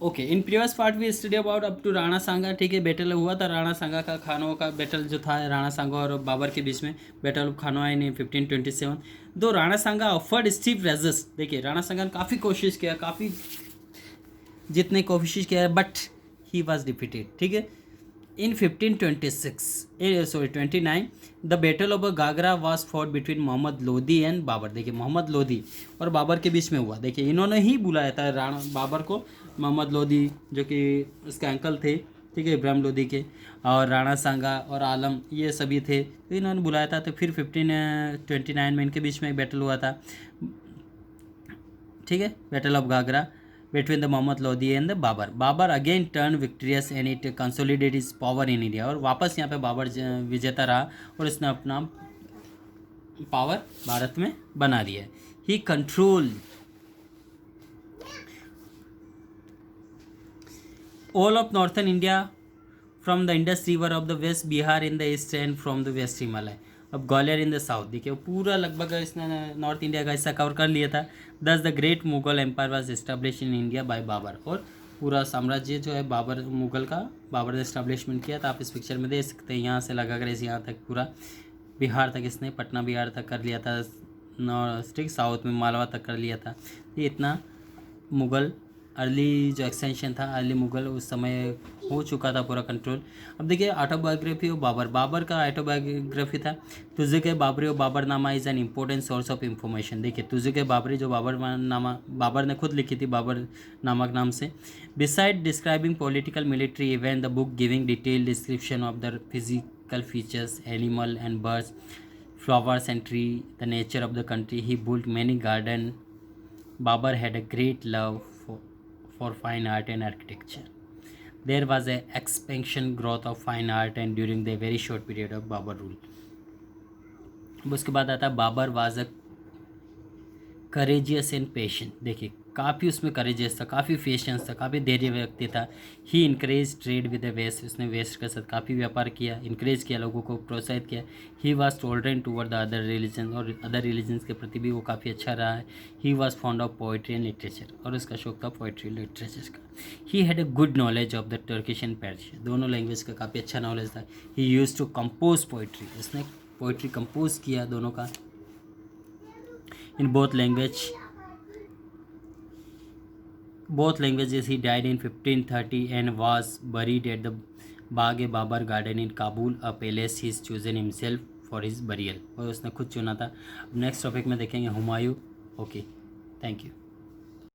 Okay, in previous part we study about up to Rana Sanga, ठीक है। Battle हुआ था राणा सांगा का, खानों का बैटल जो था राणा सांगा और बाबर के बीच में, बैटल ऑफ खानों इन 1527। दो राणा सांगा ऑफर्ड स्टीफ रेजिस्ट, देखिए राणा सांगा ने काफ़ी कोशिश किया, काफ़ी जितने कोशिश किया, बट ही वॉज डिफीटेड, ठीक है। In 1529 the battle of Ghaghra was fought between Mohammad Lodi and Babur, देखिए मोहम्मद लोदी और बाबर के बीच में हुआ। देखिए इन्होंने ही बुलाया था राणा बाबर को, मोहम्मद लोदी जो कि उसके अंकल थे, ठीक है, इब्राहिम लोदी के, और राणा सांगा और आलम ये सभी थे, तो इन्होंने बुलाया था। तो फिर 1529 में इनके बीच में एक बैटल हुआ था, ठीक है, battle of Ghaghara between the Muhammad Lodi and the Babur. Babur again turned victorious and it consolidated his power in India, और वापस यहाँ पे बाबर विजेता रहा और इसने अपना पावर भारत में बना दिया है। He controlled all of northern India from the Indus river of the west, Bihar in the east and from the west Himalaya, अब ग्वालियर इन द साउथ, देखिए पूरा लगभग इसने नॉर्थ इंडिया का हिस्सा कवर कर लिया था। Thus the great Mughal empire was establish in India by Babur, और पूरा साम्राज्य जो है बाबर मुगल का बाबर ने एस्टेब्लिशमेंट किया था। आप इस पिक्चर में देख सकते हैं, यहाँ से लगा कर यहाँ तक पूरा बिहार तक इसने, पटना बिहार तक कर लिया था, नॉर्थ ठीक साउथ में मालवा तक कर लिया था। ये इतना मुगल अर्ली जो एक्सटेंशन था, अर्ली मुगल उस समय हो चुका था पूरा कंट्रोल। अब देखिए ऑटोबायोग्राफी ऑफ बाबर, बाबर का ऑटोबायोग्राफी था, तुझे के बाबरी और Baburnama is an important source of information. देखिए तुझे के बाबरी जो बाबरनामा बाबर ने खुद लिखी थी बाबर नामक नाम से। Beside describing political military event, the book giving detail description of the physical features, animal and birds, flowers and tree, the nature of the country. He built many gardens. Babur had a great love for fine art and architecture. There was a expansion growth of fine art and during the very short period of Babur rule. अब उसके बाद आता है Babur was a courageous and patient, देखिए काफ़ी उसमें courageous था, काफ़ी पेशेंस था, काफ़ी धैर्य व्यक्ति था। ही इनक्रेज ट्रेड विद द वेस्ट, उसने वेस्ट के साथ काफ़ी व्यापार किया, इनक्रेज किया, लोगों को प्रोत्साहित किया। He was tolerant toward the other religion, और अदर रिलीजन्स के प्रति भी वो काफ़ी अच्छा रहा है। He was fond of poetry and literature, और उसका शौक था पोइट्री लिटरेचर का। He had a good knowledge of the Turkish and Persian, दोनों लैंग्वेज का काफ़ी अच्छा नॉलेज था। ही यूज टू कंपोज पोइट्री, उसने पोइट्री कंपोज किया दोनों का, in both languages. He died in 1530 and was buried at the Bagh-e-Babar garden in Kabul, a palace he's chosen himself for his burial, और उसने खुद चुना था। नेक्स्ट टॉपिक में देखेंगे हुमायूं। Okay, thank you.